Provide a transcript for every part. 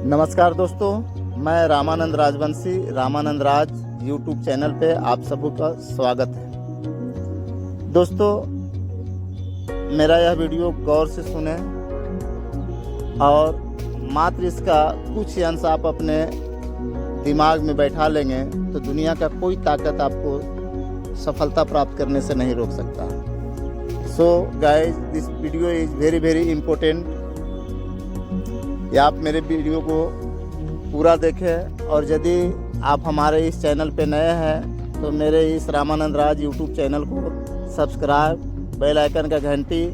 नमस्कार दोस्तों, मैं रामानंद राजवंशी रामानंद राज यूट्यूब चैनल पे आप सबका स्वागत है। दोस्तों, मेरा यह वीडियो गौर से सुने और मात्र इसका कुछ अंश आप अपने दिमाग में बैठा लेंगे तो दुनिया का कोई ताकत आपको सफलता प्राप्त करने से नहीं रोक सकता। So guys, this video is very important. या आप मेरे वीडियो को पूरा देखें और यदि आप हमारे इस चैनल पे नए हैं तो मेरे इस रामानंद राज यूट्यूब चैनल को सब्सक्राइब, बेल आइकन का घंटी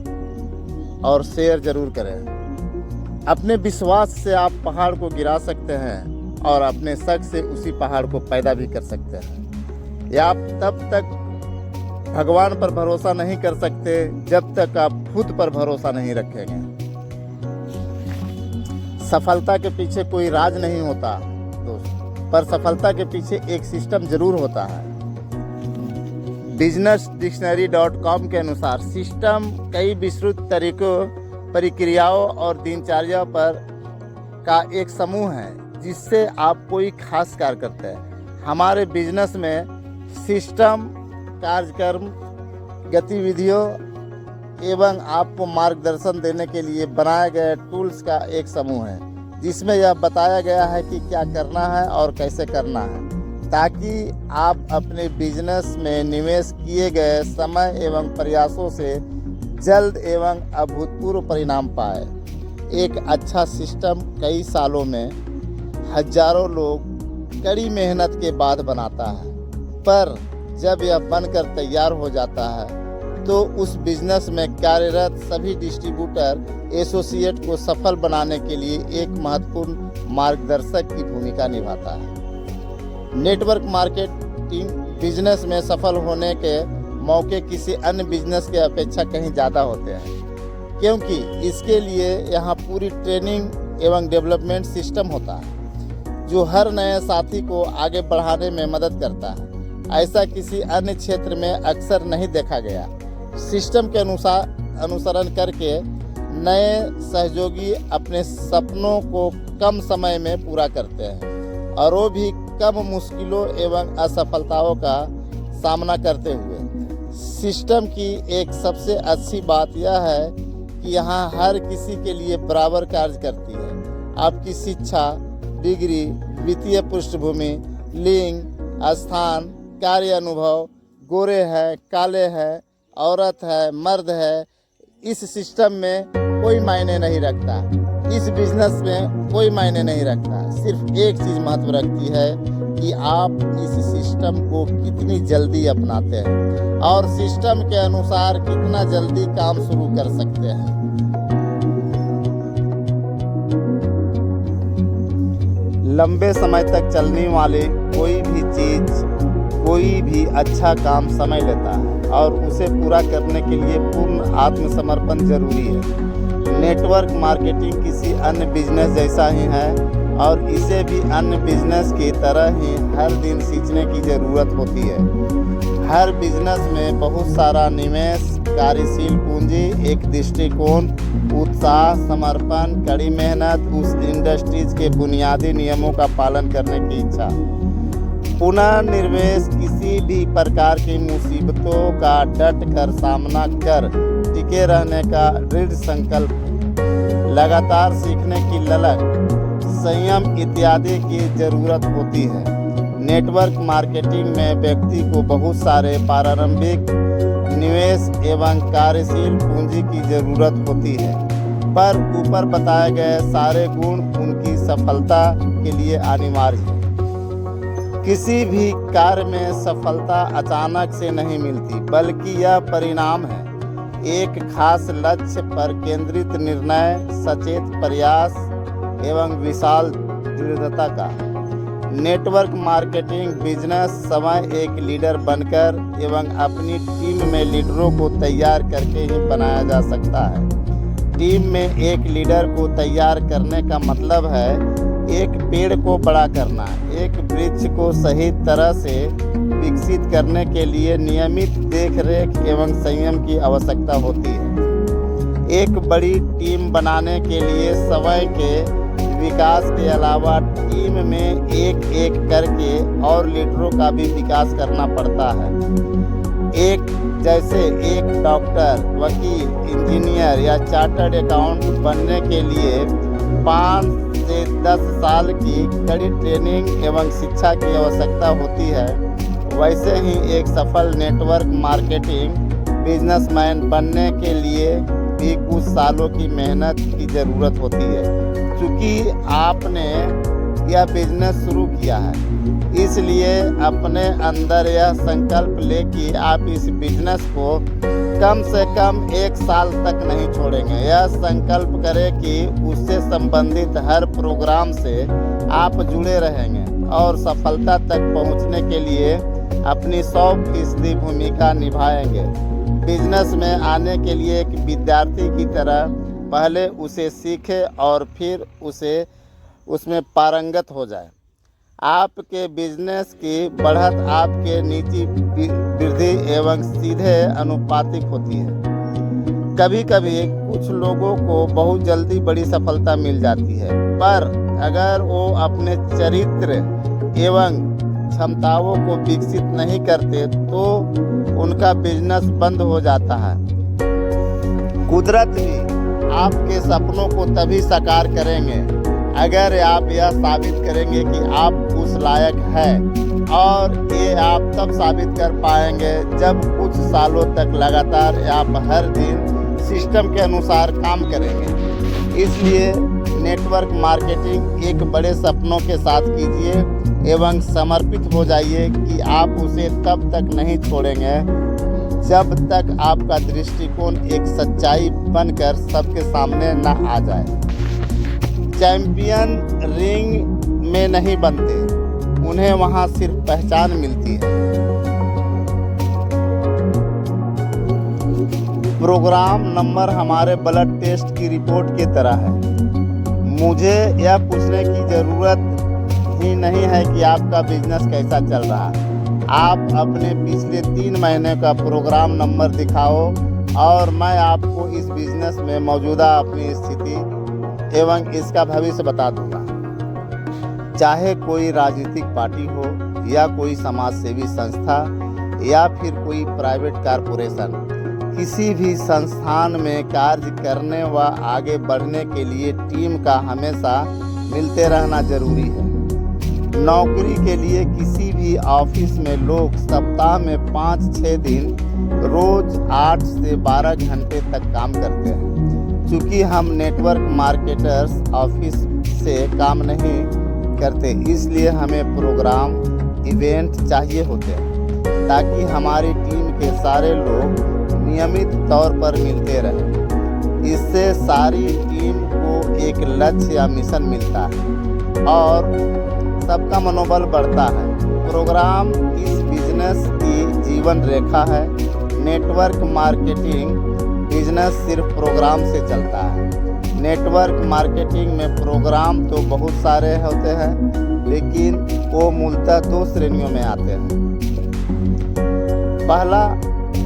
और शेयर ज़रूर करें। अपने विश्वास से आप पहाड़ को गिरा सकते हैं और अपने शक से उसी पहाड़ को पैदा भी कर सकते हैं। या आप तब तक भगवान पर भरोसा नहीं कर सकते जब तक आप खुद पर भरोसा नहीं रखेंगे। सफलता के पीछे कोई राज नहीं होता दोस्त, पर सफलता के पीछे एक सिस्टम जरूर होता है। businessdictionary.com के अनुसार सिस्टम कई विस्तृत तरीकों, प्रक्रियाओं और दिनचर्या पर का एक समूह है जिससे आप कोई खास कार्य करते हैं। हमारे बिजनेस में सिस्टम, कार्यक्रम, गतिविधियों एवं आपको मार्गदर्शन देने के लिए बनाए गए टूल्स का एक समूह है जिसमें यह बताया गया है कि क्या करना है और कैसे करना है, ताकि आप अपने बिजनेस में निवेश किए गए समय एवं प्रयासों से जल्द एवं अभूतपूर्व परिणाम पाए। एक अच्छा सिस्टम कई सालों में हजारों लोग कड़ी मेहनत के बाद बनाता है, पर जब यह बनकर तैयार हो जाता है तो उस बिजनेस में कार्यरत सभी डिस्ट्रीब्यूटर, एसोसिएट को सफल बनाने के लिए एक महत्वपूर्ण मार्गदर्शक की भूमिका निभाता है। नेटवर्क मार्केटिंग बिजनेस में सफल होने के मौके किसी अन्य बिजनेस के अपेक्षा कहीं ज़्यादा होते हैं, क्योंकि इसके लिए यहाँ पूरी ट्रेनिंग एवं डेवलपमेंट सिस्टम होता है जो हर नए साथी को आगे बढ़ाने में मदद करता है। ऐसा किसी अन्य क्षेत्र में अक्सर नहीं देखा गया। सिस्टम के अनुसरण करके नए सहयोगी अपने सपनों को कम समय में पूरा करते हैं और वो भी कम मुश्किलों एवं असफलताओं का सामना करते हुए। सिस्टम की एक सबसे अच्छी बात यह है कि यहाँ हर किसी के लिए बराबर कार्य करती है। आपकी शिक्षा, डिग्री, वित्तीय पृष्ठभूमि, लिंग, स्थान, कार्य अनुभव, गोरे हैं, काले हैं, औरत है, मर्द है, इस सिस्टम में कोई मायने नहीं रखता। इस बिजनेस में कोई मायने नहीं रखता। सिर्फ एक चीज़ महत्व रखती है कि आप इस सिस्टम को कितनी जल्दी अपनाते हैं और सिस्टम के अनुसार कितना जल्दी काम शुरू कर सकते हैं। लंबे समय तक चलने वाली कोई भी चीज़, कोई भी अच्छा काम समय लेता है और उसे पूरा करने के लिए पूर्ण आत्मसमर्पण जरूरी है। नेटवर्क मार्केटिंग किसी अन्य बिजनेस जैसा ही है और इसे भी अन्य बिजनेस की तरह ही हर दिन सीखने की ज़रूरत होती है। हर बिजनेस में बहुत सारा निवेश, कार्यशील पूंजी, एक दृष्टिकोण, उत्साह, समर्पण, कड़ी मेहनत, उस इंडस्ट्रीज के बुनियादी नियमों का पालन करने की इच्छा, पुनर्निवेश, किसी भी प्रकार की मुसीबतों का डट कर सामना कर टिके रहने का दृढ़ संकल्प, लगातार सीखने की ललक, संयम इत्यादि की जरूरत होती है। नेटवर्क मार्केटिंग में व्यक्ति को बहुत सारे प्रारंभिक निवेश एवं कार्यशील पूंजी की जरूरत होती है, पर ऊपर बताए गए सारे गुण उनकी सफलता के लिए अनिवार्य हैं। किसी भी कार्य में सफलता अचानक से नहीं मिलती, बल्कि यह परिणाम है एक खास लक्ष्य पर केंद्रित निर्णय, सचेत प्रयास एवं विशाल दृढ़ता का। नेटवर्क मार्केटिंग बिजनेस समय एक लीडर बनकर एवं अपनी टीम में लीडरों को तैयार करके ही बनाया जा सकता है। टीम में एक लीडर को तैयार करने का मतलब है एक पेड़ को बड़ा करना। एक वृक्ष को सही तरह से विकसित करने के लिए नियमित देखरेख एवं संयम की आवश्यकता होती है। एक बड़ी टीम बनाने के लिए समय के विकास के अलावा टीम में एक एक करके और लीडरों का भी विकास करना पड़ता है। जैसे एक डॉक्टर, वकील, इंजीनियर या चार्टर्ड अकाउंट बनने के लिए 5 से 10 साल की कड़ी ट्रेनिंग एवं शिक्षा की आवश्यकता होती है, वैसे ही एक सफल नेटवर्क मार्केटिंग बिजनेसमैन बनने के लिए भी कुछ सालों की मेहनत की ज़रूरत होती है। क्योंकि आपने यह बिजनेस शुरू किया है, इसलिए अपने अंदर यह संकल्प ले कि आप इस बिजनेस को कम से कम 1 साल तक नहीं छोड़ेंगे। यह संकल्प करें कि उससे संबंधित हर प्रोग्राम से आप जुड़े रहेंगे और सफलता तक पहुंचने के लिए अपनी 100% भूमिका निभाएंगे। बिजनेस में आने के लिए एक विद्यार्थी की तरह पहले उसे सीखे और फिर उसमें पारंगत हो जाए। आपके बिजनेस की बढ़त आपके निजी वृद्धि एवं सीधे अनुपातिक होती है। कभी कभी कुछ लोगों को बहुत जल्दी बड़ी सफलता मिल जाती है, पर अगर वो अपने चरित्र एवं क्षमताओं को विकसित नहीं करते तो उनका बिजनेस बंद हो जाता है। कुदरत भी आपके सपनों को तभी साकार करेंगे अगर आप यह साबित करेंगे कि आप उस लायक हैं, और ये आप तब साबित कर पाएंगे जब कुछ सालों तक लगातार आप हर दिन सिस्टम के अनुसार काम करेंगे। इसलिए नेटवर्क मार्केटिंग एक बड़े सपनों के साथ कीजिए एवं समर्पित हो जाइए कि आप उसे तब तक नहीं छोड़ेंगे जब तक आपका दृष्टिकोण एक सच्चाई बनकर सबके सामने न आ जाए। चैंपियन रिंग में नहीं बनते, उन्हें वहां सिर्फ पहचान मिलती है। प्रोग्राम नंबर हमारे ब्लड टेस्ट की रिपोर्ट की तरह है। मुझे यह पूछने की ज़रूरत ही नहीं है कि आपका बिजनेस कैसा चल रहा है। आप अपने पिछले 3 महीने का प्रोग्राम नंबर दिखाओ और मैं आपको इस बिजनेस में मौजूदा अपनी स्थिति एवं इसका भविष्य बता दूंगा। चाहे कोई राजनीतिक पार्टी हो या कोई समाज सेवी संस्था या फिर कोई प्राइवेट कारपोरेशन, किसी भी संस्थान में कार्य करने व आगे बढ़ने के लिए टीम का हमेशा मिलते रहना जरूरी है। नौकरी के लिए किसी भी ऑफिस में लोग सप्ताह में 5-6 दिन रोज 8 से 12 घंटे तक काम करते हैं। चूँकि हम नेटवर्क मार्केटर्स ऑफिस से काम नहीं करते, इसलिए हमें प्रोग्राम इवेंट चाहिए होते हैं ताकि हमारी टीम के सारे लोग नियमित तौर पर मिलते रहें। इससे सारी टीम को एक लक्ष्य या मिशन मिलता है और सबका मनोबल बढ़ता है। प्रोग्राम इस बिजनेस की जीवन रेखा है। नेटवर्क मार्केटिंग बिजनेस सिर्फ प्रोग्राम से चलता है। नेटवर्क मार्केटिंग में प्रोग्राम तो बहुत सारे होते हैं, लेकिन वो मूलतः 2 श्रेणियों में आते हैं। पहला,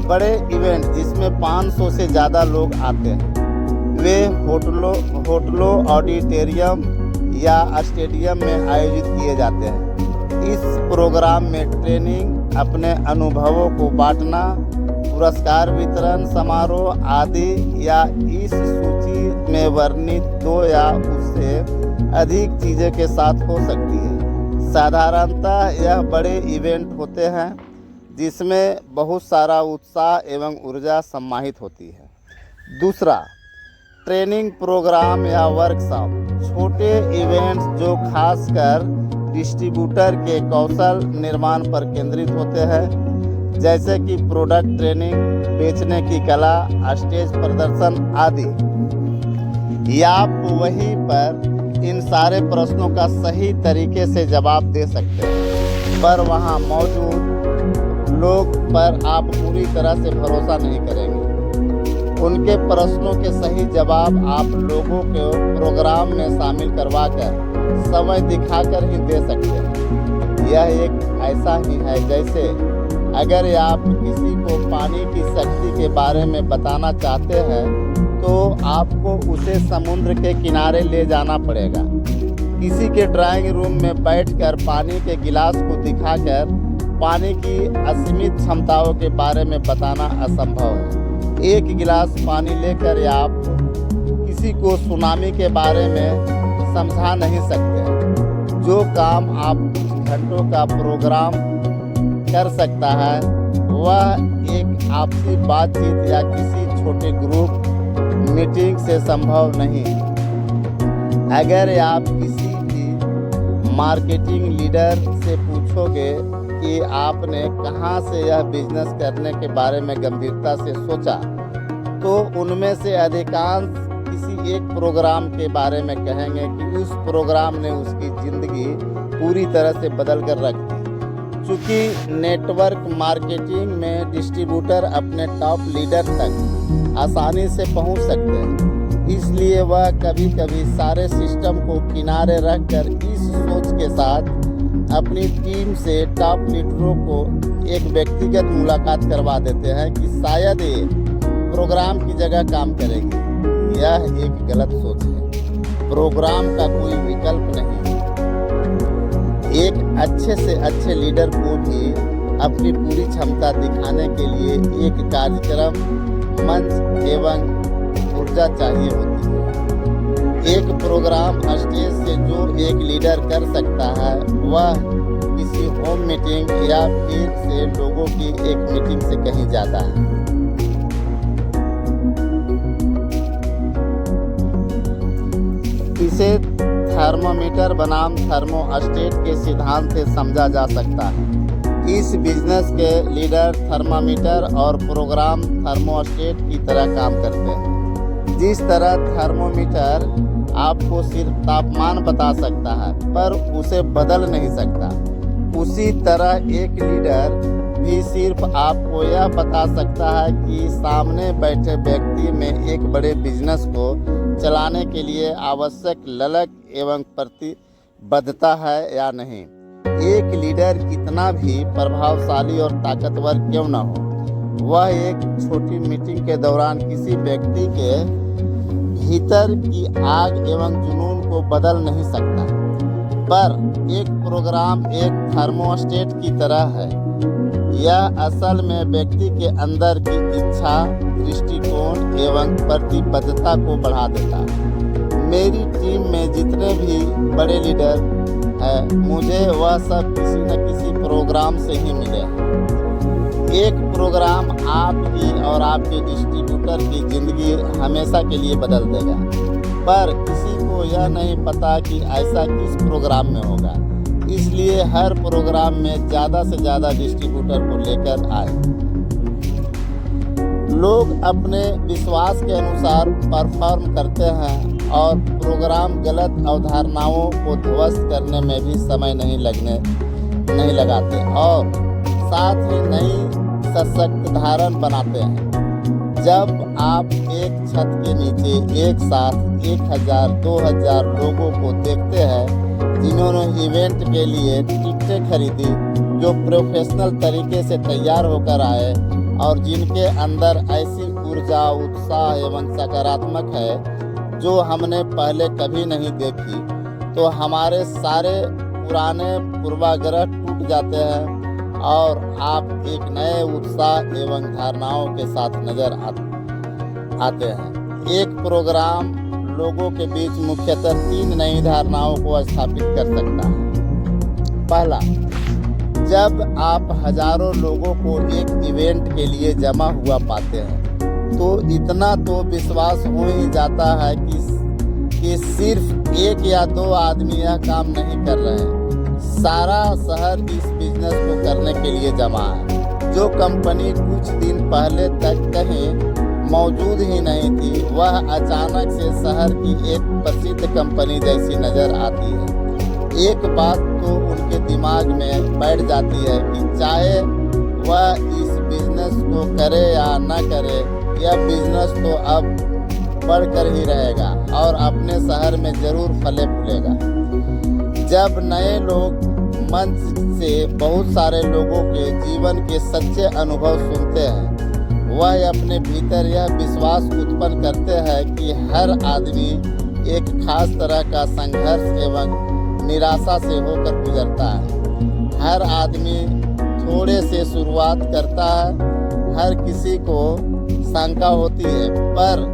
बड़े इवेंट जिसमें 500 से ज़्यादा लोग आते हैं। वे होटलों, ऑडिटोरियम या स्टेडियम में आयोजित किए जाते हैं। इस प्रोग्राम में ट्रेनिंग, अपने अनुभवों को बांटना, पुरस्कार वितरण समारोह आदि या इस सूची में वर्णित 2 या उससे अधिक चीज़ों के साथ हो सकती है। साधारणतः यह बड़े इवेंट होते हैं जिसमें बहुत सारा उत्साह एवं ऊर्जा सम्माहित होती है। दूसरा, ट्रेनिंग प्रोग्राम या वर्कशॉप, छोटे इवेंट्स जो खासकर डिस्ट्रीब्यूटर के कौशल निर्माण पर केंद्रित होते हैं, जैसे कि प्रोडक्ट ट्रेनिंग, बेचने की कला, स्टेज प्रदर्शन आदि। या आप वहीं पर इन सारे प्रश्नों का सही तरीके से जवाब दे सकते हैं, पर वहां मौजूद लोग पर आप पूरी तरह से भरोसा नहीं करेंगे। उनके प्रश्नों के सही जवाब आप लोगों को प्रोग्राम में शामिल करवाकर समय दिखाकर ही दे सकते हैं। यह एक ऐसा ही है जैसे अगर आप किसी को पानी की शक्ति के बारे में बताना चाहते हैं तो आपको उसे समुद्र के किनारे ले जाना पड़ेगा। किसी के ड्राइंग रूम में बैठकर पानी के गिलास को दिखाकर पानी की असीमित क्षमताओं के बारे में बताना असंभव है। एक गिलास पानी लेकर आप किसी को सुनामी के बारे में समझा नहीं सकते। जो काम आप कुछ घंटों का प्रोग्राम कर सकता है वह एक आपसी बातचीत या किसी छोटे ग्रुप मीटिंग से संभव नहीं। अगर आप किसी भी मार्केटिंग लीडर से पूछोगे कि आपने कहां से यह बिजनेस करने के बारे में गंभीरता से सोचा, तो उनमें से अधिकांश किसी एक प्रोग्राम के बारे में कहेंगे कि उस प्रोग्राम ने उसकी ज़िंदगी पूरी तरह से बदल कर रख दी। चूँकि नेटवर्क मार्केटिंग में डिस्ट्रीब्यूटर अपने टॉप लीडर तक आसानी से पहुंच सकते हैं, इसलिए वह कभी कभी सारे सिस्टम को किनारे रखकर इस सोच के साथ अपनी टीम से टॉप लीडरों को एक व्यक्तिगत मुलाकात करवा देते हैं कि शायद ये प्रोग्राम की जगह काम करेगी। यह एक गलत सोच है। प्रोग्राम का कोई विकल्प नहीं। एक अच्छे से अच्छे लीडर को भी अपनी पूरी क्षमता दिखाने के लिए एक कार्यक्रम, मंच एवं ऊर्जा चाहिए होती है। एक प्रोग्राम स्टेज से जो एक लीडर कर सकता है वह किसी होम मीटिंग या फिर से लोगों की एक मीटिंग से कहीं ज़्यादा है। इसे थर्मोमीटर बनाम थर्मोस्टेट के सिद्धांत से समझा जा सकता है। इस बिजनेस के लीडर थर्मामीटर और प्रोग्राम थर्मोस्टेट की तरह काम करते हैं। जिस तरह थर्मोमीटर आपको सिर्फ तापमान बता सकता है पर उसे बदल नहीं सकता, उसी तरह एक लीडर भी सिर्फ आपको यह बता सकता है कि सामने बैठे व्यक्ति में एक बड़े बिजनेस को चलाने के लिए आवश्यक ललक एवं प्रतिबद्धता है या नहीं। एक लीडर कितना भी प्रभावशाली और ताकतवर क्यों न हो, वह एक छोटी मीटिंग के दौरान किसी व्यक्ति के भीतर की आग एवं जुनून को बदल नहीं सकता। पर एक प्रोग्राम एक थर्मोस्टेट की तरह है। यह असल में व्यक्ति के अंदर की इच्छा, दृष्टिकोण एवं प्रतिबद्धता को बढ़ा देता है। मेरी टीम में जितने भी बड़े लीडर हैं, मुझे वह सब किसी न किसी प्रोग्राम से ही मिले हैं। एक प्रोग्राम आपकी और आपके डिस्ट्रीब्यूटर की ज़िंदगी हमेशा के लिए बदल देगा, पर किसी को यह नहीं पता कि ऐसा किस प्रोग्राम में होगा। इसलिए हर प्रोग्राम में ज़्यादा से ज़्यादा डिस्ट्रीब्यूटर को लेकर आए। लोग अपने विश्वास के अनुसार परफॉर्म करते हैं और प्रोग्राम गलत अवधारणाओं को ध्वस्त करने में भी समय नहीं लगाते और साथ ही नई सशक्त धारण बनाते हैं। जब आप एक छत के नीचे एक साथ 1000-2000 लोगों को देखते हैं जिन्होंने इवेंट के लिए टिकटें खरीदी, जो प्रोफेशनल तरीके से तैयार होकर आए और जिनके अंदर ऐसी ऊर्जा, उत्साह एवं सकारात्मक है जो हमने पहले कभी नहीं देखी, तो हमारे सारे पुराने पूर्वाग्रह टूट जाते हैं और आप एक नए उत्साह एवं धारणाओं के साथ नजर आते हैं। एक प्रोग्राम लोगों के बीच मुख्यतः 3 नई धारणाओं को स्थापित कर सकता है। पहला, जब आप हजारों लोगों को एक इवेंट के लिए जमा हुआ पाते हैं तो इतना तो विश्वास हो ही जाता है कि सिर्फ 1 या 2 आदमी यह काम नहीं कर रहे हैं। सारा शहर इस बिजनेस को करने के लिए जमा है। जो कंपनी कुछ दिन पहले तक कहीं मौजूद ही नहीं थी, वह अचानक से शहर की एक प्रसिद्ध कंपनी जैसी नजर आती है। एक बात तो उनके दिमाग में बैठ जाती है कि चाहे वह इस बिजनेस को करे या न करे, यह बिजनेस तो अब बढ़कर ही रहेगा और अपने शहर में जरूर फले फूलेगा। जब नए लोग मंच से बहुत सारे लोगों के जीवन के सच्चे अनुभव सुनते हैं, वह अपने भीतर यह विश्वास उत्पन्न करते हैं कि हर आदमी एक खास तरह का संघर्ष एवं निराशा से होकर गुजरता है। हर आदमी थोड़े से शुरुआत करता है, हर किसी को शंका होती है, पर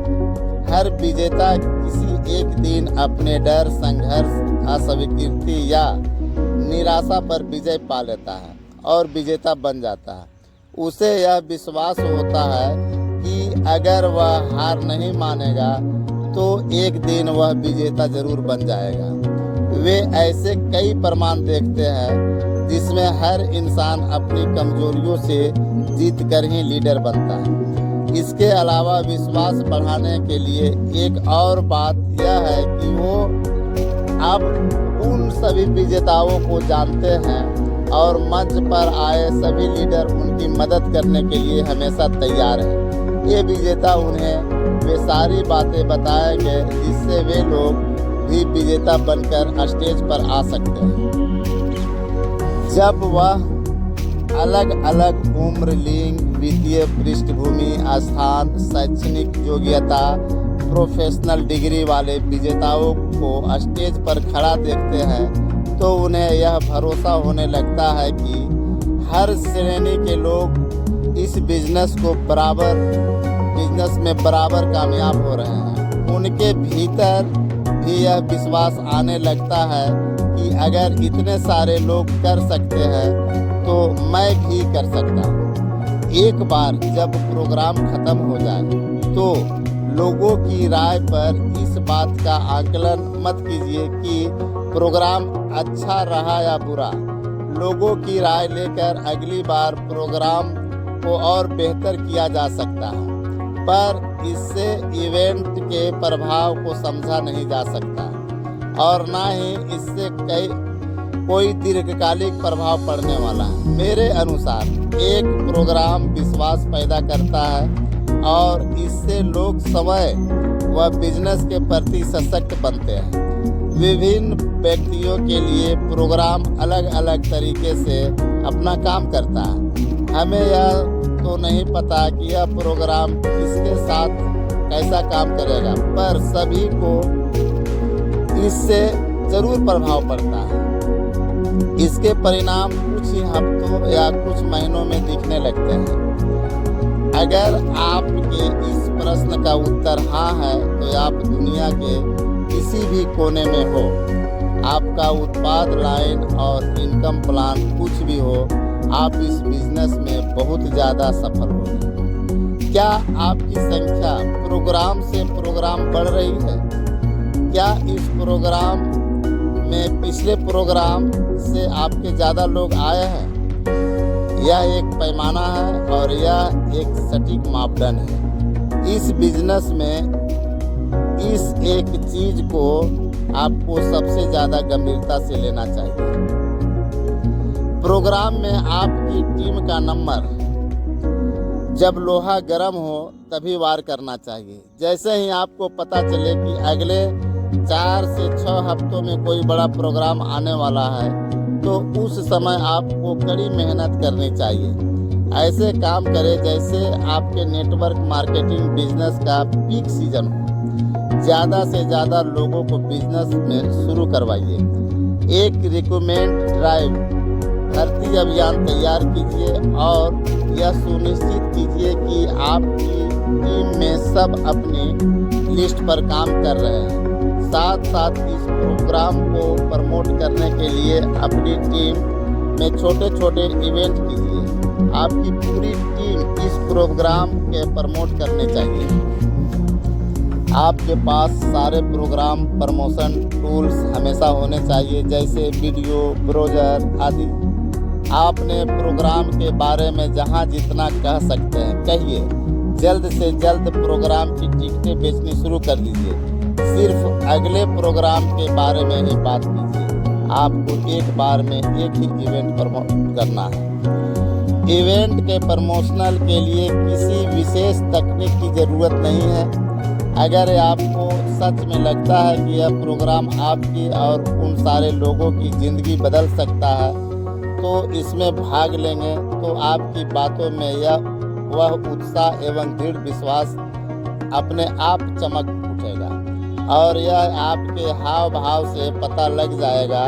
हर विजेता किसी एक दिन अपने डर, संघर्ष, अस्वीकृति या निराशा पर विजय पा लेता है और विजेता बन जाता है। उसे यह विश्वास होता है कि अगर वह हार नहीं मानेगा तो एक दिन वह विजेता जरूर बन जाएगा। वे ऐसे कई प्रमाण देखते हैं जिसमें हर इंसान अपनी कमजोरियों से जीत कर ही लीडर बनता है। इसके अलावा विश्वास बढ़ाने के लिए एक और बात यह है कि वो अब उन सभी विजेताओं को जानते हैं और मंच पर आए सभी लीडर उनकी मदद करने के लिए हमेशा तैयार हैं। ये विजेता उन्हें वे सारी बातें बताएंगे जिससे वे लोग भी विजेता बनकर स्टेज पर आ सकते हैं। जब वह अलग अलग उम्र, लिंग, वित्तीय पृष्ठभूमि, स्थान, शैक्षणिक योग्यता, प्रोफेशनल डिग्री वाले विजेताओं को स्टेज पर खड़ा देखते हैं तो उन्हें यह भरोसा होने लगता है कि हर श्रेणी के लोग इस बिजनेस में बराबर कामयाब हो रहे हैं। उनके भीतर भी यह विश्वास आने लगता है कि अगर इतने सारे लोग कर सकते हैं तो मैं भी कर सकता हूँ। एक बार जब प्रोग्राम खत्म हो जाए तो लोगों की राय पर इस बात का आकलन मत कीजिए कि प्रोग्राम अच्छा रहा या बुरा। लोगों की राय लेकर अगली बार प्रोग्राम को और बेहतर किया जा सकता है, पर इससे इवेंट के प्रभाव को समझा नहीं जा सकता और ना ही इससे कोई दीर्घकालिक प्रभाव पड़ने वाला है। मेरे अनुसार एक प्रोग्राम विश्वास पैदा करता है और इससे लोग समय व बिजनेस के प्रति सशक्त बनते हैं। विभिन्न व्यक्तियों के लिए प्रोग्राम अलग अलग तरीके से अपना काम करता है। हमें यह तो नहीं पता कि यह प्रोग्राम किसके साथ कैसा काम करेगा, पर सभी को इससे जरूर प्रभाव पड़ता है। इसके परिणाम कुछ ही हफ्तों या कुछ महीनों में दिखने लगते हैं। अगर आपके इस प्रश्न का उत्तर हाँ है तो आप दुनिया के किसी भी कोने में हो, आपका उत्पाद लाइन और इनकम प्लान कुछ भी हो, आप इस बिजनेस में बहुत ज़्यादा सफल होंगे। क्या आपकी संख्या प्रोग्राम से प्रोग्राम बढ़ रही है? क्या इस प्रोग्राम में पिछले प्रोग्राम से आपके ज़्यादा लोग आए हैं? यह एक पैमाना है और यह एक सटीक मापदंड है। इस बिजनेस में इस एक चीज को आपको सबसे ज़्यादा गंभीरता से लेना चाहिए। प्रोग्राम में आपकी टीम का नंबर जब लोहा गर्म हो तभी वार करना चाहिए। जैसे ही आपको पता चले कि अगले 4 से 6 हफ्तों में कोई बड़ा प्रोग्राम आने वाला है तो उस समय आपको कड़ी मेहनत करनी चाहिए। ऐसे काम करें जैसे आपके नेटवर्क मार्केटिंग बिजनेस का पीक सीजन हो। ज़्यादा से ज़्यादा लोगों को बिजनेस में शुरू करवाइए। एक रिक्रूटमेंट ड्राइव भर्ती अभियान तैयार कीजिए और यह सुनिश्चित कीजिए कि आपकी टीम में सब अपनी लिस्ट पर काम कर रहे हैं। साथ साथ इस प्रोग्राम को प्रमोट करने के लिए अपनी टीम में छोटे छोटे इवेंट कीजिए। आपकी पूरी टीम इस प्रोग्राम के प्रमोट करने चाहिए। आपके पास सारे प्रोग्राम प्रमोशन टूल्स हमेशा होने चाहिए, जैसे वीडियो, ब्रोशर आदि। आपने प्रोग्राम के बारे में जहां जितना कह सकते हैं कहिए। जल्द से जल्द प्रोग्राम की टिकटें बेचनी शुरू कर दीजिए। सिर्फ अगले प्रोग्राम के बारे में ही बात कीजिए। आपको एक बार में एक ही इवेंट प्रमोट करना है। इवेंट के प्रमोशनल के लिए किसी विशेष तकनीक की ज़रूरत नहीं है। अगर आपको सच में लगता है कि यह प्रोग्राम आपकी और उन सारे लोगों की ज़िंदगी बदल सकता है तो इसमें भाग लेंगे, तो आपकी बातों में वह उत्साह एवं दृढ़ विश्वास अपने आप चमक उठेगा और यह आपके हाव भाव से पता लग जाएगा।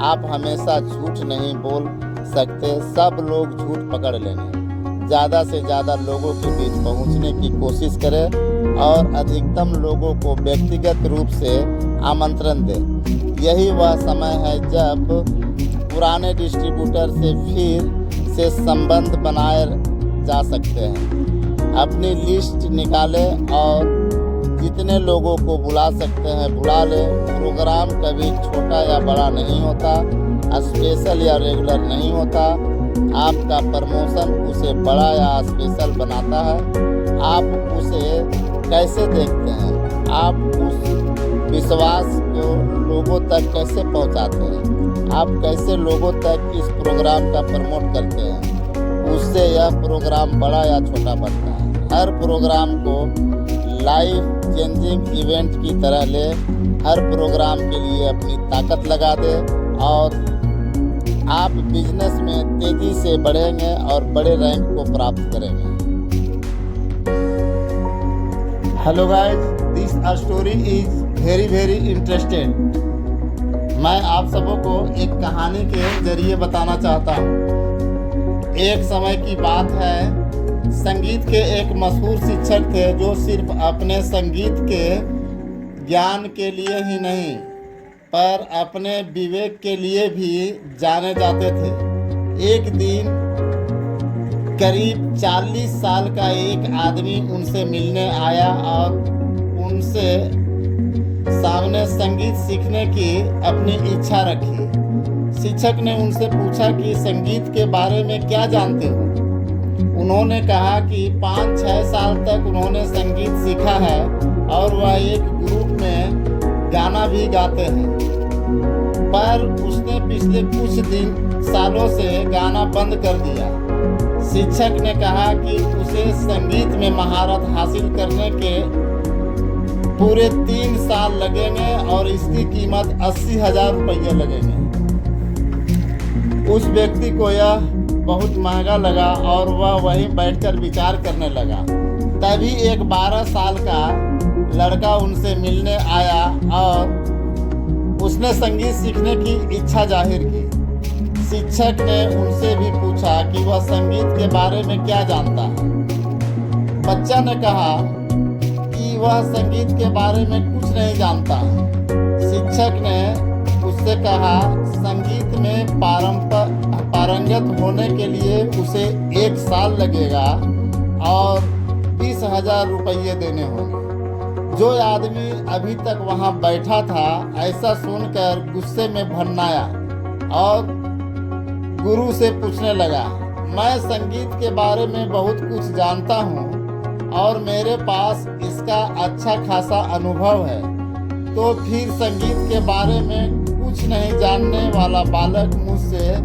आप हमेशा झूठ नहीं बोल सकते, सब लोग झूठ पकड़ लेंगे। ज़्यादा से ज़्यादा लोगों के बीच पहुंचने की कोशिश करें और अधिकतम लोगों को व्यक्तिगत रूप से आमंत्रण दें। यही वह समय है जब पुराने डिस्ट्रीब्यूटर से फिर से संबंध बनाए जा सकते हैं। अपनी लिस्ट निकालें और जितने लोगों को बुला सकते हैं बुला लें। प्रोग्राम कभी छोटा या बड़ा नहीं होता, स्पेशल या रेगुलर नहीं होता। आपका प्रमोशन उसे बड़ा या स्पेशल बनाता है। आप उसे कैसे देखते हैं? आप उस विश्वास को लोगों तक कैसे पहुंचाते हैं? आप कैसे लोगों तक इस प्रोग्राम का प्रमोट करते हैं? उससे यह प्रोग्राम बड़ा या छोटा बनता है। हर प्रोग्राम को लाइफ चेंजिंग इवेंट की तरह ले। हर प्रोग्राम के लिए अपनी ताकत लगा दे और आप बिजनेस में तेजी से बढ़ेंगे और बड़े रैंक को प्राप्त करेंगे। Hello guys, this story is very interested. मैं आप सबों को एक कहानी के जरिए बताना चाहता हूँ। एक समय की बात है, संगीत के एक मशहूर शिक्षक थे जो सिर्फ अपने संगीत के ज्ञान के लिए ही नहीं पर अपने विवेक के लिए भी जाने जाते थे। एक दिन करीब 40 साल का एक आदमी उनसे मिलने आया और उनसे सामने संगीत सीखने की अपनी इच्छा रखी। शिक्षक ने उनसे पूछा कि संगीत के बारे में क्या जानते हो? उन्होंने कहा कि 5-6 साल तक उन्होंने संगीत सीखा है और वह एक ग्रुप में गाना भी गाते हैं, पर उसने पिछले कुछ सालों से गाना बंद कर दिया। शिक्षक ने कहा कि उसे संगीत में महारत हासिल करने के पूरे 3 साल लगेंगे और इसकी कीमत 80,000 रुपये लगेंगे। उस व्यक्ति को यह बहुत महंगा लगा और वह वहीं बैठकर विचार करने लगा। तभी एक 12 साल का लड़का उनसे मिलने आया और उसने संगीत सीखने की इच्छा जाहिर की। शिक्षक ने उनसे भी पूछा कि वह संगीत के बारे में क्या जानता है। बच्चा ने कहा कि वह संगीत के बारे में कुछ नहीं जानता। शिक्षक ने उससे कहा, संगीत में पारंगत होने के लिए उसे 1 साल लगेगा और 20,000 रुपये देने होंगे। जो आदमी अभी तक वहां बैठा था ऐसा सुनकर गुस्से में भन्नाया और गुरु से पूछने लगा, मैं संगीत के बारे में बहुत कुछ जानता हूँ और मेरे पास इसका अच्छा खासा अनुभव है, तो फिर संगीत के बारे में कुछ नहीं जानने वाला बालक मुझसे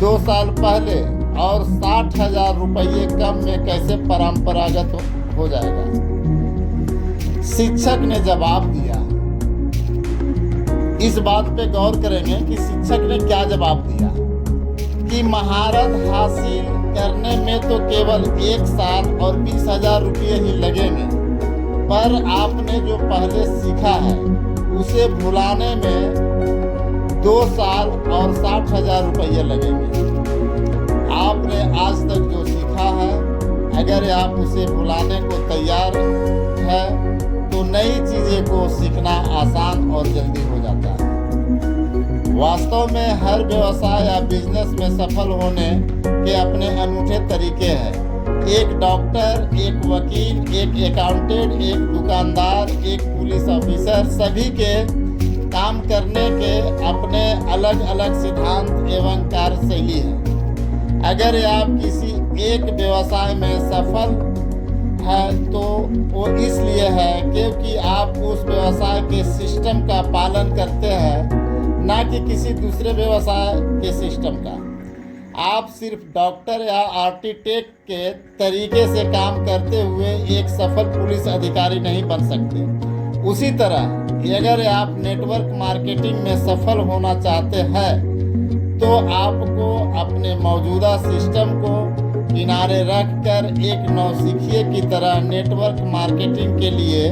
2 साल पहले और 60,000 रुपये कम में कैसे परंपरागत हो जाएगा? शिक्षक ने जवाब दिया। इस बात पे गौर करेंगे कि शिक्षक ने क्या जवाब दिया कि महारत हासिल करने में तो केवल 1 साल और 20,000 रुपये ही लगेंगे, पर आपने जो पहले सीखा है उसे भुलाने में 2 साल और 60,000 रुपये लगेंगे। आपने आज तक जो सीखा है, अगर आप उसे भुलाने को तैयार है तो नई चीज़ें को सीखना आसान और जल्दी हो जाता है। वास्तव में हर व्यवसाय या बिजनेस में सफल होने के अपने अनूठे तरीके हैं। एक डॉक्टर, एक वकील, एक अकाउंटेंट, एक दुकानदार, एक पुलिस ऑफिसर, सभी के काम करने के अपने अलग अलग सिद्धांत एवं कार्यशैली है। अगर आप किसी एक व्यवसाय में सफल है तो वो इसलिए है क्योंकि आप उस व्यवसाय के सिस्टम का पालन करते हैं, ना कि किसी दूसरे व्यवसाय के सिस्टम का। आप सिर्फ डॉक्टर या आर्किटेक्ट के तरीके से काम करते हुए एक सफल पुलिस अधिकारी नहीं बन सकते। उसी तरह अगर आप नेटवर्क मार्केटिंग में सफल होना चाहते हैं तो आपको अपने मौजूदा सिस्टम को किनारे रखकर एक नौसिखिए की तरह नेटवर्क मार्केटिंग के लिए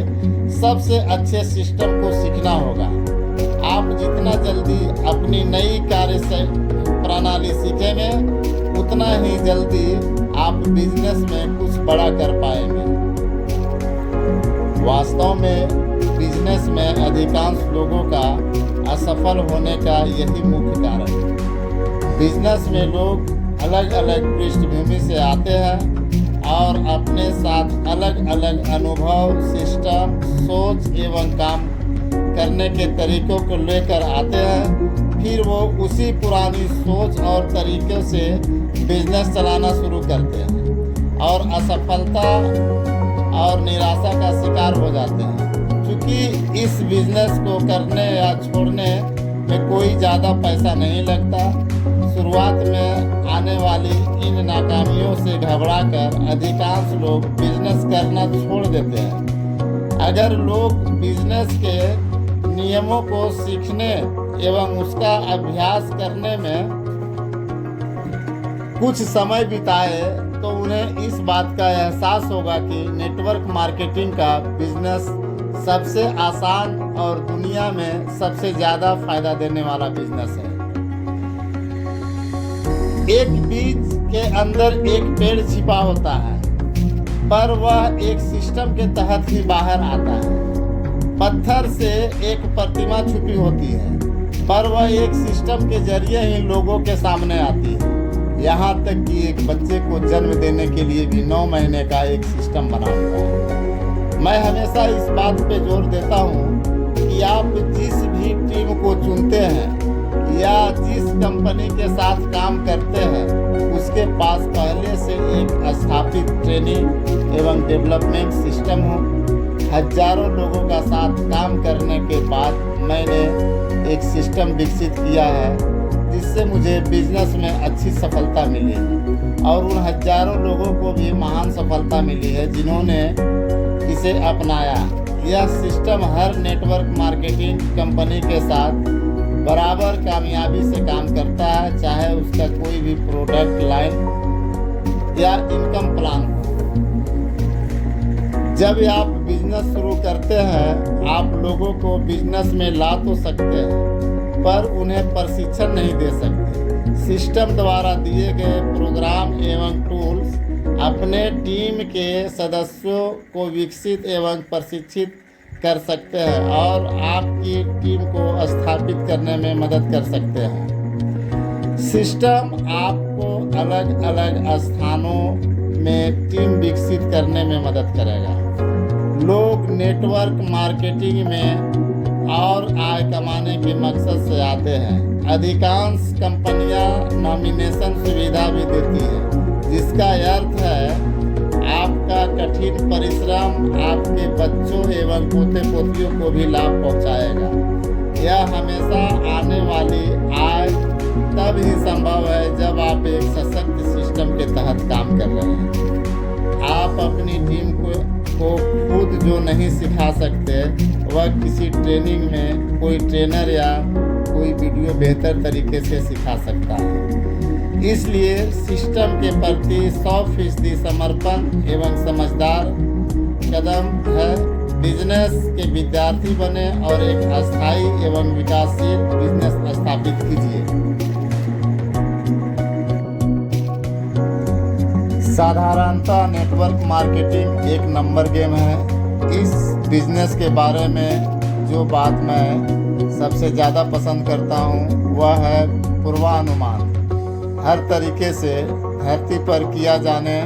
सबसे अच्छे सिस्टम को सीखना होगा। आप जितना जल्दी अपनी नई कार्य प्रणाली सीखेंगे उतना ही जल्दी आप बिजनेस में कुछ बड़ा कर पाएंगे। वास्तव में बिजनेस में अधिकांश लोगों का असफल होने का यही मुख्य कारण है। बिजनेस में लोग अलग अलग पृष्ठभूमि से आते हैं और अपने साथ अलग अलग अनुभव, सिस्टम, सोच एवं काम करने के तरीकों को लेकर आते हैं। फिर वो उसी पुरानी सोच और तरीक़ों से बिजनेस चलाना शुरू करते हैं और असफलता और निराशा का शिकार हो जाते हैं। क्योंकि इस बिजनेस को करने या छोड़ने में कोई ज़्यादा पैसा नहीं लगता, शुरुआत में आने वाली इन नाकामियों से घबराकर अधिकांश लोग बिजनेस करना छोड़ देते हैं। अगर लोग बिजनेस के नियमों को सीखने एवं उसका अभ्यास करने में कुछ समय बिताए तो उन्हें इस बात का एहसास होगा कि नेटवर्क मार्केटिंग का बिजनेस सबसे आसान और दुनिया में सबसे ज़्यादा फायदा देने वाला बिजनेस है। एक बीज के अंदर एक पेड़ छिपा होता है, पर वह एक सिस्टम के तहत ही बाहर आता है। पत्थर से एक प्रतिमा छुपी होती है, पर वह एक सिस्टम के जरिए ही लोगों के सामने आती है। यहाँ तक कि एक बच्चे को जन्म देने के लिए भी 9 महीने का एक सिस्टम बना होता है। मैं हमेशा इस बात पे जोर देता हूँ कि आप जिस भी टीम को चुनते हैं या जिस कंपनी के साथ काम करते हैं उसके पास पहले से एक स्थापित ट्रेनिंग एवं डेवलपमेंट सिस्टम हो। हजारों लोगों का साथ काम करने के बाद मैंने एक सिस्टम विकसित किया है जिससे मुझे बिजनेस में अच्छी सफलता मिली है और उन हजारों लोगों को भी महान सफलता मिली है जिन्होंने इसे अपनाया। यह सिस्टम हर नेटवर्क मार्केटिंग कंपनी के साथ बराबर कामयाबी से काम करता है, चाहे उसका कोई भी प्रोडक्ट लाइन या इनकम प्लान हो। जब आप बिजनेस शुरू करते हैं आप लोगों को बिजनेस में ला तो सकते हैं पर उन्हें प्रशिक्षण नहीं दे सकते। सिस्टम द्वारा दिए गए प्रोग्राम एवं टूल्स अपने टीम के सदस्यों को विकसित एवं प्रशिक्षित कर सकते हैं और आपकी टीम को स्थापित करने में मदद कर सकते हैं। सिस्टम आपको अलग अलग स्थानों में टीम विकसित करने में मदद करेगा। लोग नेटवर्क मार्केटिंग में और आय कमाने के मकसद से आते हैं। अधिकांश कंपनियां नॉमिनेशन सुविधा भी देती है, जिसका अर्थ है आपका कठिन परिश्रम आपके बच्चों एवं पोते पोतियों को भी लाभ पहुंचाएगा। यह हमेशा आने वाली आय तब ही संभव है जब आप एक सशक्त सिस्टम के तहत काम कर रहे हैं। आप अपनी टीम को खुद जो नहीं सिखा सकते वह किसी ट्रेनिंग में कोई ट्रेनर या कोई वीडियो बेहतर तरीके से सिखा सकता है। इसलिए सिस्टम के प्रति 100% समर्पण एवं समझदार कदम है। बिजनेस के विद्यार्थी बने और एक अस्थायी एवं विकासशील बिजनेस स्थापित कीजिए। साधारणतः नेटवर्क मार्केटिंग एक नंबर गेम है। इस बिजनेस के बारे में जो बात मैं सबसे ज़्यादा पसंद करता हूँ वह है पूर्वानुमान। हर तरीके से धरती पर किया जाने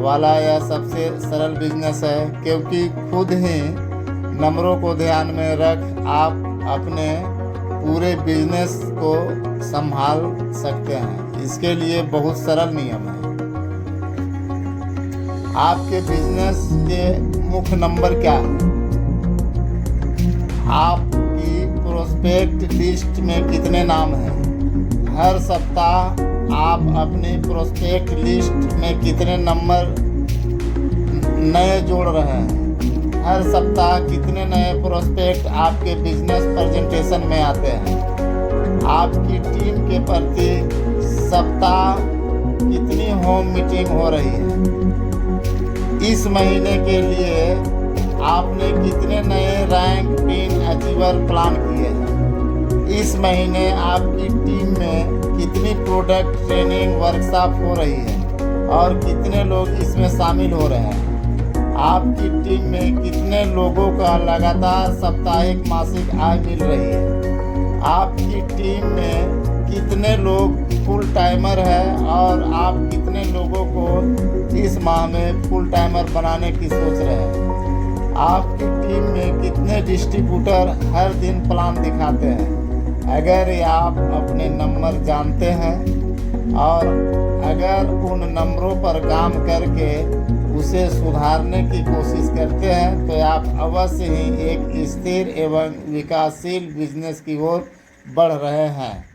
वाला यह सबसे सरल बिजनेस है, क्योंकि खुद ही नंबरों को ध्यान में रख आप अपने पूरे बिजनेस को संभाल सकते हैं। इसके लिए बहुत सरल नियम है। आपके बिजनेस के मुख्य नंबर क्या है? आपकी प्रोस्पेक्ट लिस्ट में कितने नाम हैं? हर सप्ताह आप अपनी प्रोस्पेक्ट लिस्ट में कितने नंबर नए जोड़ रहे हैं? हर सप्ताह कितने नए प्रोस्पेक्ट आपके बिजनेस प्रेजेंटेशन में आते हैं? आपकी टीम के प्रति सप्ताह कितनी होम होम मीटिंग हो रही है। इस महीने के लिए आपने कितने नए रैंक पिन अचीवर प्लान किए हैं? इस महीने आपकी टीम में कितनी प्रोडक्ट ट्रेनिंग वर्कशॉप हो रही है और कितने लोग इसमें शामिल हो रहे हैं? आपकी टीम में कितने लोगों का लगातार साप्ताहिक मासिक आय मिल रही है? आपकी टीम में कितने लोग फुल टाइमर है और आप कितने लोगों को इस माह में फुल टाइमर बनाने की सोच रहे हैं? आपकी टीम में कितने डिस्ट्रीब्यूटर हर दिन प्लान दिखाते हैं? अगर आप अपने नंबर जानते हैं और अगर उन नंबरों पर काम करके उसे सुधारने की कोशिश करते हैं तो आप अवश्य ही एक स्थिर एवं विकासशील बिजनेस की ओर बढ़ रहे हैं।